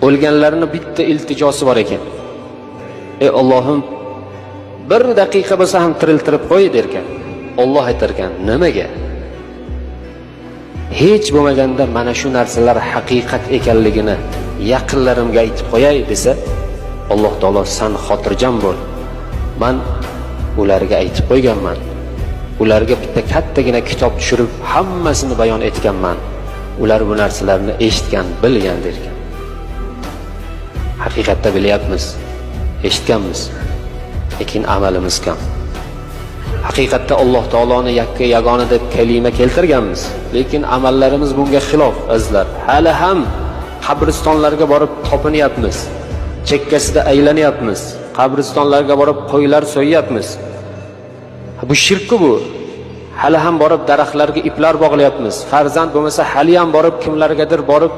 O'lganlarning bitta iltijosi bor ekan. Ey Allohim, bir daqiqa bo'lsa ham tiriltirib qo'y derkan. Alloh aytar ekan, nimaga? Hech bo'lmaganda mana shu narsalar haqiqat ekanligini yaqinlarimga aytib qo'yay desa, Alloh taolo sen xotirjam bo'l. Men ularga aytib qo'yganman. Ularga bitta kattagina kitob tushirib hammasini bayon etganman. Ular bu narsalarni eshitgan, bilgan derkan. Haqiqatda bilyapmiz, eshitganmiz, lekin amalimiz kam. Haqiqatda Alloh taoloni yakka yagona deb kalima keltirganmiz, lekin amallarimiz bunga xilof azizlar. Hali ham qabristonlarga borib topinyapmiz. Chekkasida aylanyapmiz. Qabristonlarga borib qo'ylar so'yyapmiz. Bu shirk-ku bu. Hali ham borib daraxtlarga iplar bog'layapmiz. Farzand bo'lmasa hali ham borib kimlargadir borib